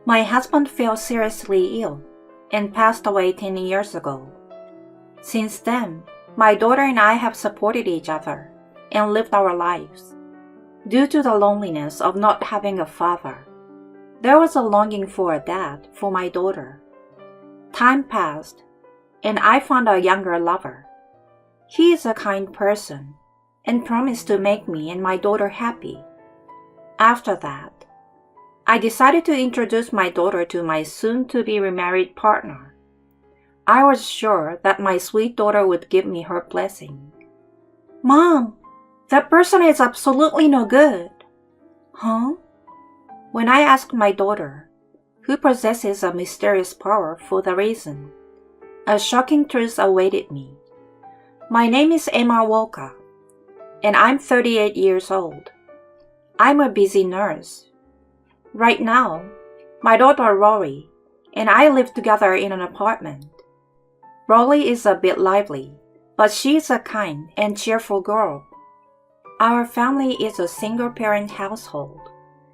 My husband fell seriously ill and passed away 10 years ago. Since then, my daughter and I have supported each other and lived our lives. Due to the loneliness of not having a father, there was a longing for a dad for my daughter. Time passed, and I found a younger lover. He is a kind person and promised to make me and my daughter happy. After that, I decided to introduce my daughter to my soon-to-be remarried partner. I was sure that my sweet daughter would give me her blessing. "Mom, that person is absolutely no good." "Huh?" When I asked my daughter, who possesses a mysterious power for the reason, a shocking truth awaited me. My name is Emma Walker, and I'm 38 years old. I'm a busy nurse. Right now, my daughter Rory and I live together in an apartment. Rory is a bit lively, but she is a kind and cheerful girl. Our family is a single-parent household,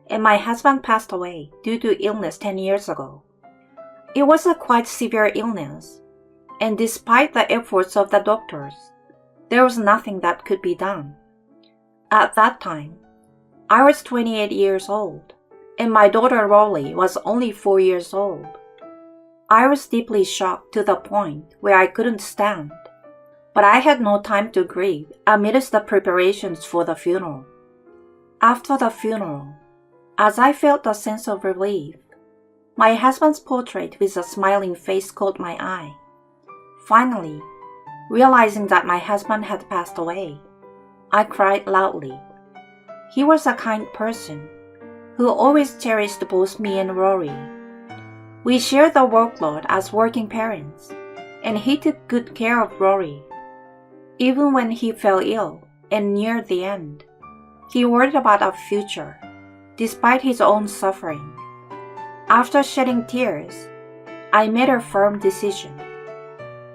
and my husband passed away due to illness 10 years ago. It was a quite severe illness, and despite the efforts of the doctors, there was nothing that could be done. At that time, I was 28 years old, and my daughter Rory was only 4 years old. I was deeply shocked to the point where I couldn't stand, but I had no time to grieve amidst the preparations for the funeral. After the funeral, as I felt a sense of relief, my husband's portrait with a smiling face caught my eye. Finally, realizing that my husband had passed away, I cried loudly. He was a kind person who always cherished both me and Rory. We shared the workload as working parents, and he took good care of Rory. Even when he fell ill and near the end, he worried about our future, despite his own suffering. After shedding tears, I made a firm decision.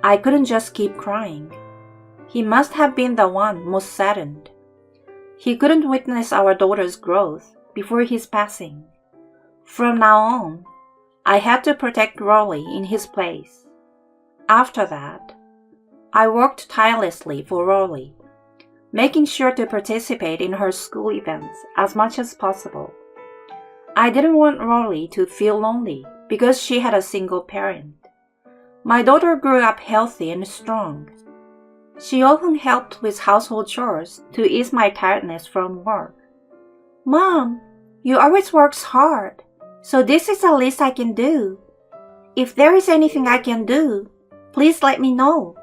I couldn't just keep crying. He must have been the one most saddened. He couldn't witness our daughter's growth before his passing. From now on, I had to protect Rory in his place. After that, I worked tirelessly for Rory, making sure to participate in her school events as much as possible. I didn't want Rory to feel lonely because she had a single parent. My daughter grew up healthy and strong. She often helped with household chores to ease my tiredness from work. "Mom, you always works hard, so this is the least I can do. If there is anything I can do, please let me know."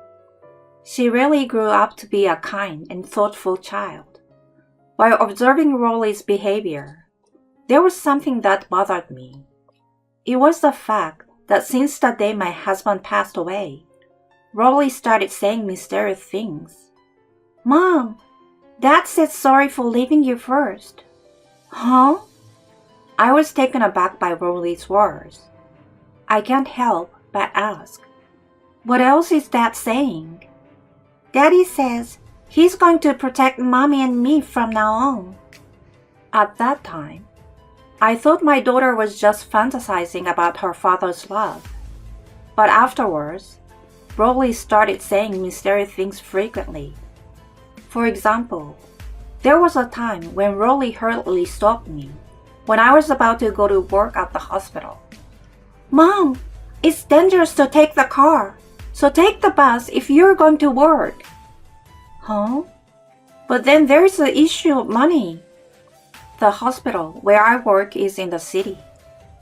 She really grew up to be a kind and thoughtful child. While observing Rory's behavior, there was something that bothered me. It was the fact that since the day my husband passed away, Rory started saying mysterious things. "Mom, Dad said sorry for leaving you first." "Huh?" I was taken aback by Rory's words. I can't help but ask, "What else is Dad saying?" "Daddy says he's going to protect Mommy and me from now on." At that time, I thought my daughter was just fantasizing about her father's love. But afterwards, Rory started saying mysterious things frequently. For example, there was a time when Rory hurriedly stopped me when I was about to go to work at the hospital. "Mom, it's dangerous to take the car, so take the bus if you're going to work." "Huh? But then there's the issue of money." The hospital where I work is in the city,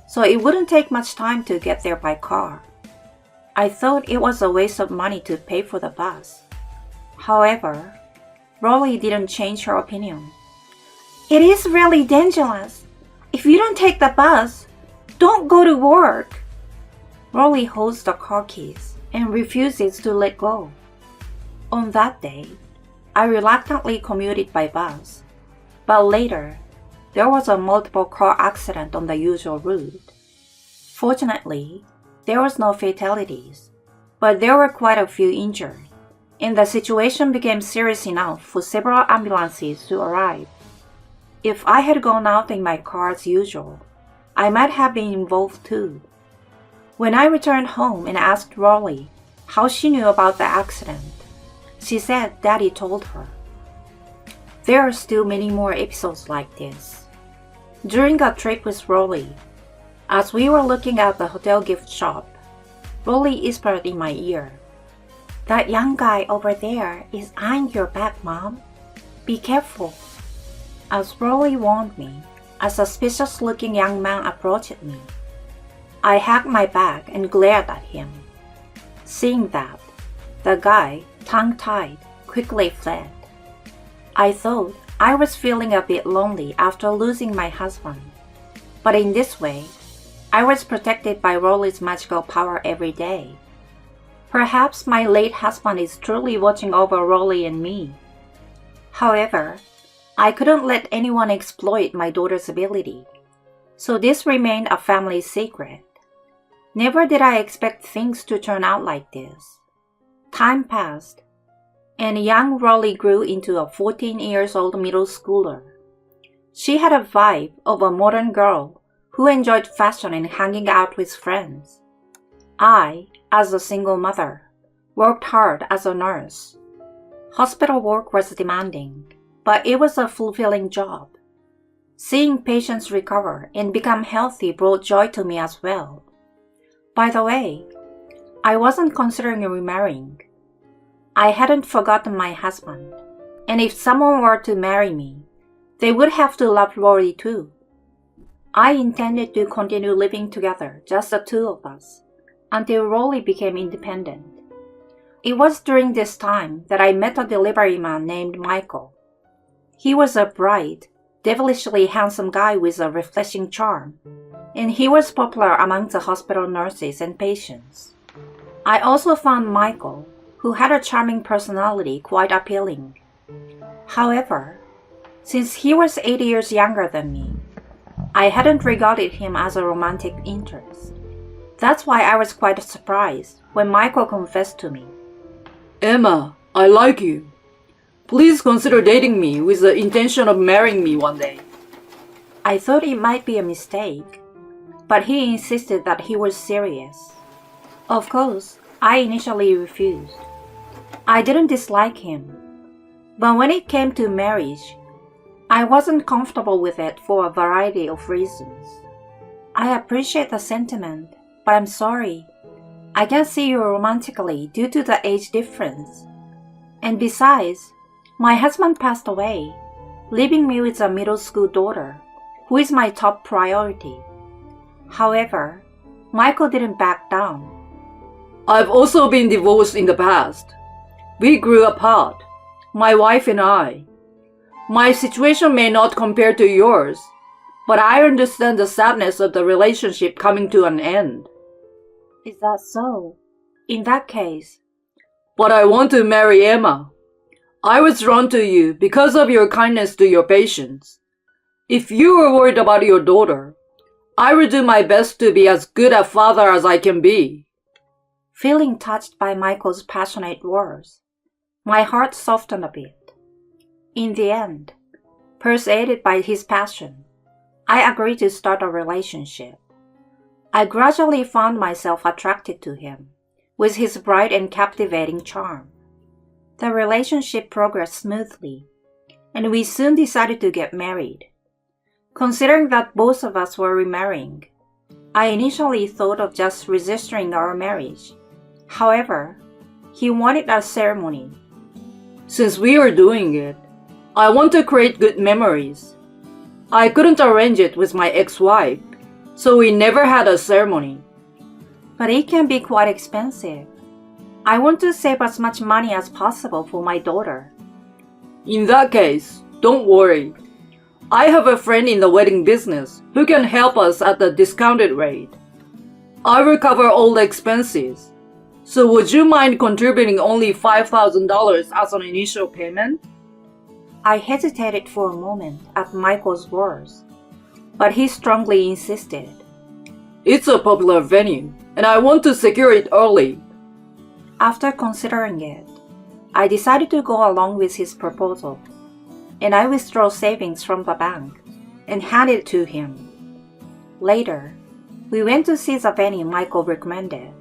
so it wouldn't take much time to get there by car. I thought it was a waste of money to pay for the bus. However, Rory didn't change her opinion. "It is really dangerous. If you don't take the bus, don't go to work." Rory holds the car keys and refuses to let go. On that day, I reluctantly commuted by bus, but later, there was a multiple car accident on the usual route. Fortunately, there was no fatalities, but there were quite a few injured, and the situation became serious enough for several ambulances to arrive. If I had gone out in my car as usual, I might have been involved too. When I returned home and asked Rolly how she knew about the accident, she said Daddy told her. There are still many more episodes like this. During a trip with Rolly, as we were looking at the hotel gift shop, Rolly whispered in my ear, "That young guy over there is eyeing your back, Mom. Be careful." As Rolly warned me, a suspicious-looking young man approached me. I hacked my back and glared at him. Seeing that, the guy, tongue-tied, quickly fled. I thought I was feeling a bit lonely after losing my husband, but in this way, I was protected by Rolly's magical power every day. Perhaps my late husband is truly watching over Rolly and me. However, I couldn't let anyone exploit my daughter's ability, so this remained a family secret. Never did I expect things to turn out like this. Time passed, and young Rolly grew into a 14-year-old middle schooler. She had a vibe of a modern girl who enjoyed fashion and hanging out with friends. I, as a single mother, worked hard as a nurse. Hospital work was demanding, but it was a fulfilling job. Seeing patients recover and become healthy brought joy to me as well. By the way, I wasn't considering remarrying. I hadn't forgotten my husband, and if someone were to marry me, they would have to love Rory too. I intended to continue living together, just the two of us, until Rory became independent. It was during this time that I met a delivery man named Michael. He was a bright, devilishly handsome guy with a refreshing charm, and he was popular among the hospital nurses and patients. I also found Michael, who had a charming personality, quite appealing. However, since he was 8 years younger than me, I hadn't regarded him as a romantic interest. That's why I was quite surprised when Michael confessed to me. "Emma, I like you. Please consider dating me with the intention of marrying me one day." I thought it might be a mistake, but he insisted that he was serious. Of course, I initially refused. I didn't dislike him, but when it came to marriage, I wasn't comfortable with it for a variety of reasons. I appreciate the sentiment, but I'm sorry. I can't see you romantically due to the age difference. And besides, my husband passed away, leaving me with a middle school daughter, who is my top priority. However, Michael didn't back down. "I've also been divorced in the past. We grew apart, my wife and I. My situation may not compare to yours, but I understand the sadness of the relationship coming to an end." Is that so? In that case, "But I want to marry Emma. I was drawn to you because of your kindness to your patients. If you were worried about your daughter, I will do my best to be as good a father as I can be." Feeling touched by Michael's passionate words, my heart softened a bit. In the end, persuaded by his passion, I agreed to start a relationship. I gradually found myself attracted to him, with his bright and captivating charm. The relationship progressed smoothly, and we soon decided to get married. Considering that both of us were remarrying, I initially thought of just registering our marriage. However, he wanted a ceremony. "Since we are doing it, I want to create good memories. I couldn't arrange it with my ex-wife, so we never had a ceremony." But it can be quite expensive. I want to save as much money as possible for my daughter. "In that case, don't worry. I have a friend in the wedding business who can help us at the discounted rate. I will cover all the expenses. So would you mind contributing only $5,000 as an initial payment?" I hesitated for a moment at Michael's words, but he strongly insisted. "It's a popular venue, and I want to secure it early." After considering it, I decided to go along with his proposal, and I withdrew savings from the bank and handed it to him. Later, we went to see the venue Michael recommended,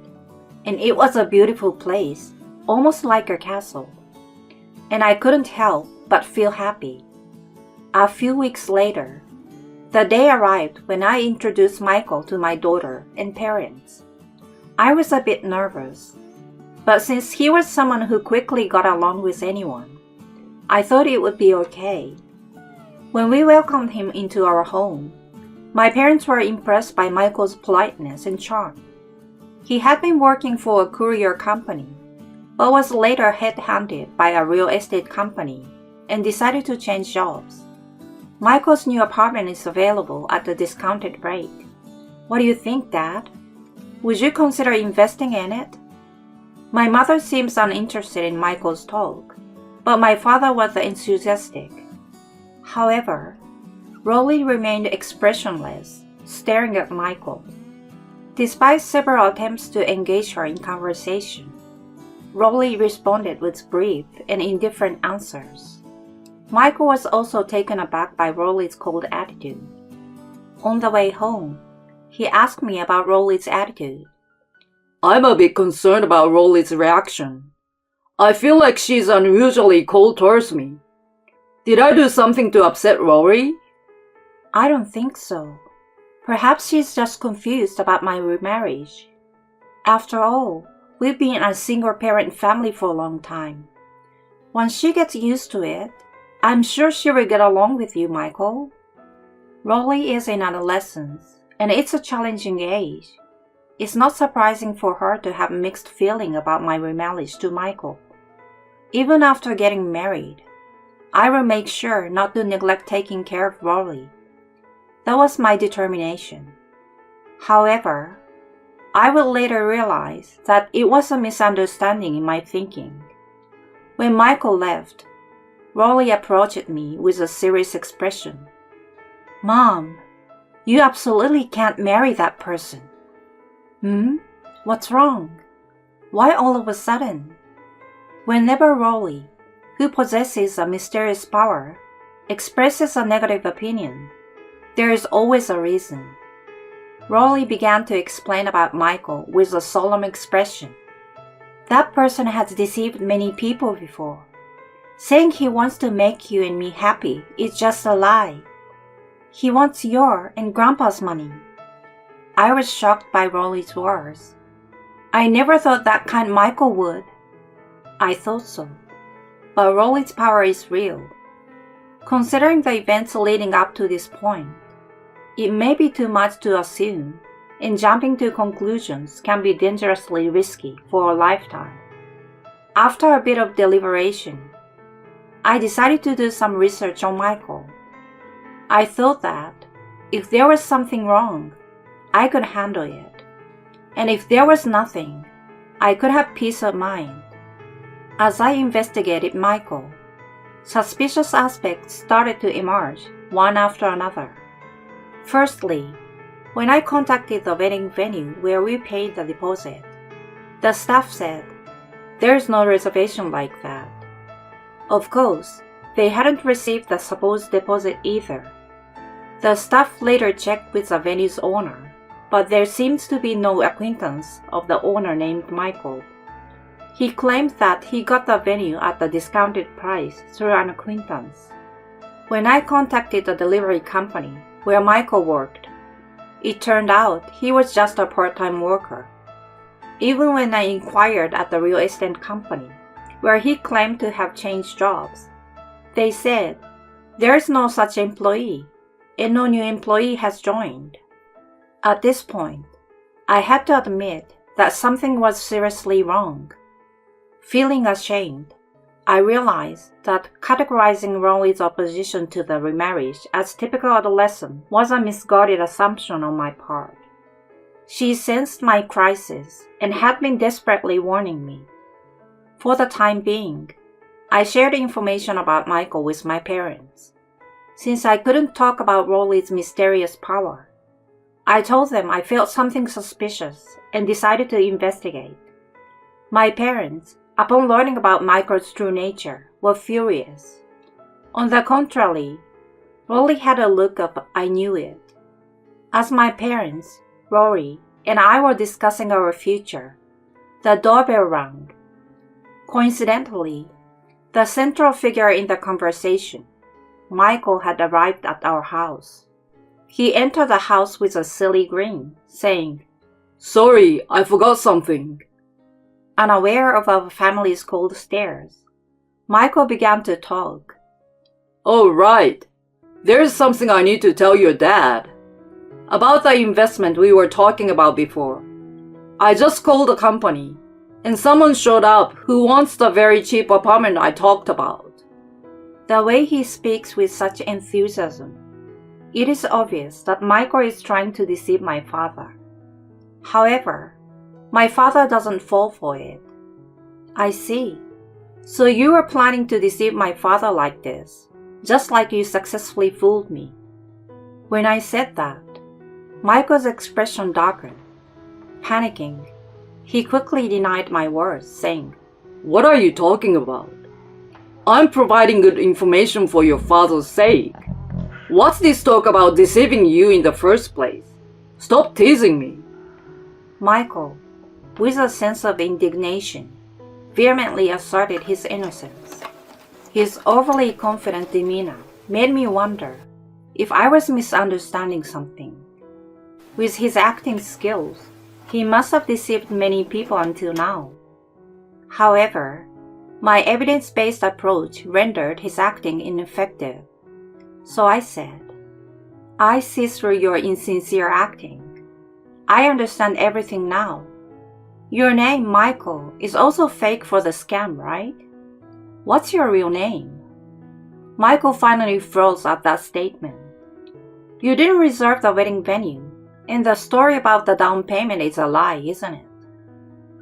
and it was a beautiful place, almost like a castle. And I couldn't help but feel happy. A few weeks later, the day arrived when I introduced Michael to my daughter and parents. I was a bit nervous, but since he was someone who quickly got along with anyone, I thought it would be okay. When we welcomed him into our home, my parents were impressed by Michael's politeness and charm. He had been working for a courier company, but was later headhunted by a real estate company and decided to change jobs. Michael's new apartment is available at a discounted rate. What do you think, Dad? Would you consider investing in it? My mother seems uninterested in Michael's talk, but my father was enthusiastic. However, Rolly remained expressionless, staring at Michael. Despite several attempts to engage her in conversation, Rolly responded with brief and indifferent answers. Michael was also taken aback by Rolly's cold attitude. On the way home, he asked me about Rolly's attitude. I'm a bit concerned about Rolly's reaction. I feel like she's unusually cold towards me. Did I do something to upset Rory? I don't think so. Perhaps she's just confused about my remarriage. After all, we've been a single-parent family for a long time. Once she gets used to it, I'm sure she will get along with you, Michael. Rolly is in adolescence, and it's a challenging age. It's not surprising for her to have mixed feelings about my remarriage to Michael. Even after getting married, I will make sure not to neglect taking care of Rolly. That was my determination. However, I would later realize that it was a misunderstanding in my thinking. When Michael left, Rolly approached me with a serious expression. Mom, you absolutely can't marry that person. What's wrong? Why all of a sudden? Whenever Rolly, who possesses a mysterious power, expresses a negative opinion, there is always a reason. Rolly began to explain about Michael with a solemn expression. That person has deceived many people before. Saying he wants to make you and me happy is just a lie. He wants your and Grandpa's money. I was shocked by Rolly's words. I never thought that kind Michael would. I thought so. But Rolly's power is real. Considering the events leading up to this point, it may be too much to assume, and jumping to conclusions can be dangerously risky for a lifetime. After a bit of deliberation, I decided to do some research on Michael. I thought that if there was something wrong, I could handle it. And if there was nothing, I could have peace of mind. As I investigated Michael, suspicious aspects started to emerge one after another. Firstly, when I contacted the wedding venue where we paid the deposit, the staff said, "There's no reservation like that." Of course, they hadn't received the supposed deposit either. The staff later checked with the venue's owner, but there seems to be no acquaintance of the owner named Michael. He claimed that he got the venue at a discounted price through an acquaintance. When I contacted the delivery company where Michael worked, it turned out he was just a part-time worker. Even when I inquired at the real estate company, where he claimed to have changed jobs, they said, "There's no such employee, and no new employee has joined." At this point, I had to admit that something was seriously wrong. Feeling ashamed, I realized that categorizing Rolly's opposition to the remarriage as typical adolescent was a misguided assumption on my part. She sensed my crisis and had been desperately warning me. For the time being, I shared information about Michael with my parents. Since I couldn't talk about Rolly's mysterious power, I told them I felt something suspicious and decided to investigate. My parents, upon learning about Michael's true nature, were furious. On the contrary, Rolly had a look of "I knew it." As my parents, Rory, and I were discussing our future, the doorbell rang. Coincidentally, the central figure in the conversation, Michael, had arrived at our house. He entered the house with a silly grin, saying, "Sorry, I forgot something." Unaware of our family's cold stares, Michael began to talk. "Oh, right. There's something I need to tell your dad. About the investment we were talking about before. I just called the company, and someone showed up who wants the very cheap apartment I talked about." The way he speaks with such enthusiasm, it is obvious that Michael is trying to deceive my father. However, my father doesn't fall for it. "I see. So you were planning to deceive my father like this, just like you successfully fooled me." When I said that, Michael's expression darkened. Panicking, he quickly denied my words, saying, "What are you talking about? I'm providing good information for your father's sake. What's this talk about deceiving you in the first place? Stop teasing me." Michael, with a sense of indignation, vehemently asserted his innocence. His overly confident demeanor made me wonder if I was misunderstanding something. With his acting skills, he must have deceived many people until now. However, my evidence-based approach rendered his acting ineffective. So I said, "I see through your insincere acting. I understand everything now. Your name, Michael, is also fake for the scam, right? What's your real name?" Michael finally froze at that statement. "You didn't reserve the wedding venue, and the story about the down payment is a lie, isn't it?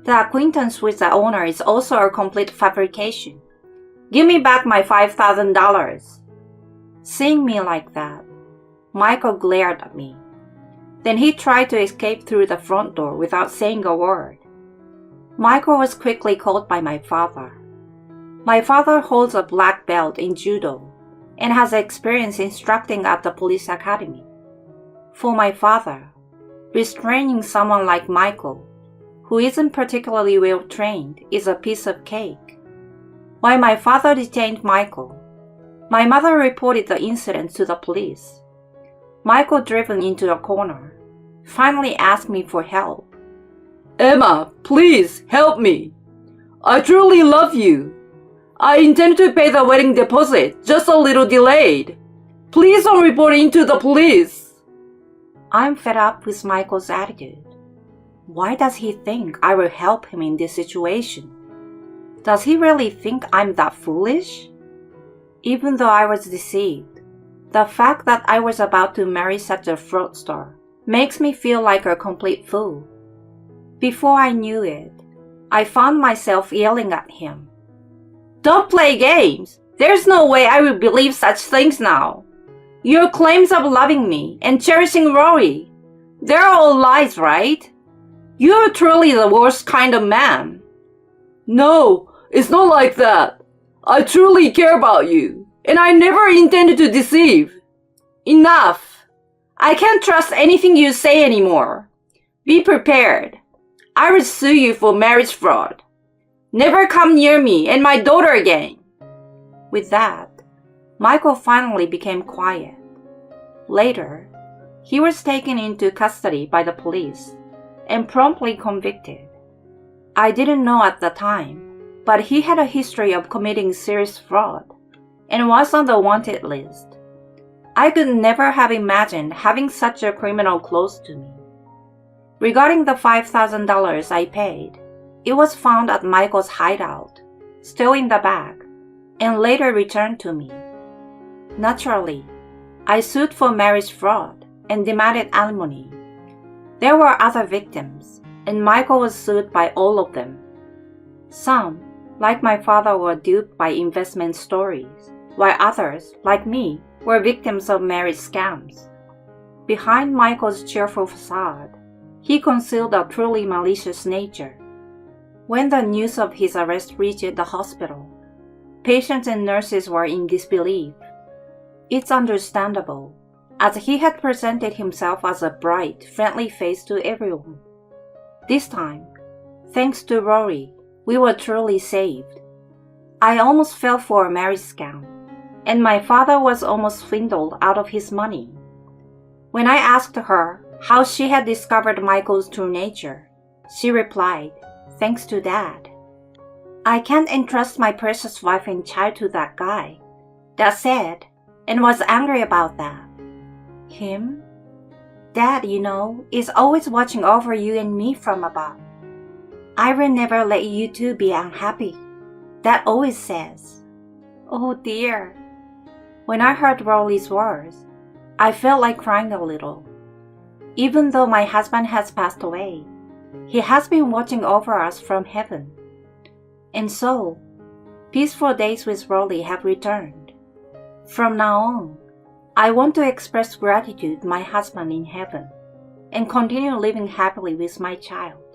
The acquaintance with the owner is also a complete fabrication. Give me back my $5,000. Seeing me like that, Michael glared at me. Then he tried to escape through the front door without saying a word. Michael was quickly called by my father. My father holds a black belt in judo and has experience instructing at the police academy. For my father, restraining someone like Michael, who isn't particularly well trained, is a piece of cake. While my father detained Michael, my mother reported the incident to the police. Michael, driven into a corner, finally asked me for help. "Emma, please help me. I truly love you. I intend to pay the wedding deposit, just a little delayed. Please don't report it to the police." I'm fed up with Michael's attitude. Why does he think I will help him in this situation? Does he really think I'm that foolish? Even though I was deceived, the fact that I was about to marry such a fraudster makes me feel like a complete fool. Before I knew it, I found myself yelling at him. "Don't play games! There's no way I will believe such things now. Your claims of loving me and cherishing Rory, they're all lies, right? You're truly the worst kind of man." "No, it's not like that. I truly care about you, and I never intended to deceive." Enough! I can't trust anything you say anymore. Be prepared. I will sue you for marriage fraud. Never come near me and my daughter again. With that, Michael finally became quiet. Later, he was taken into custody by the police and promptly convicted. I didn't know at the time, but he had a history of committing serious fraud and was on the wanted list. I could never have imagined having such a criminal close to me. Regarding the $5,000 I paid, it was found at Michael's hideout, still in the bag, and later returned to me. Naturally, I sued for marriage fraud and demanded alimony. There were other victims, and Michael was sued by all of them. Some, like my father, were duped by investment stories, while others, like me, were victims of marriage scams. Behind Michael's cheerful facade, he concealed a truly malicious nature. When the news of his arrest reached the hospital, patients and nurses were in disbelief. It's understandable. as he had presented himself as a bright, friendly face to everyone. This time, thanks to Rory, we were truly saved. I almost fell for a marriage scam, and my father was almost swindled out of his money. When I asked her how she had discovered Michael's true nature, she replied, "Thanks to Dad." I can't entrust my precious wife and child to that guy. Dad said, and was angry about that. Him? Dad, is always watching over you and me from above. I will never let you two be unhappy. Dad always says. Oh dear. When I heard Rolly's words, I felt like crying a little. Even though my husband has passed away, he has been watching over us from heaven. And so, peaceful days with Rolly have returned. From now on, I want to express gratitude to my husband in heaven and continue living happily with my child.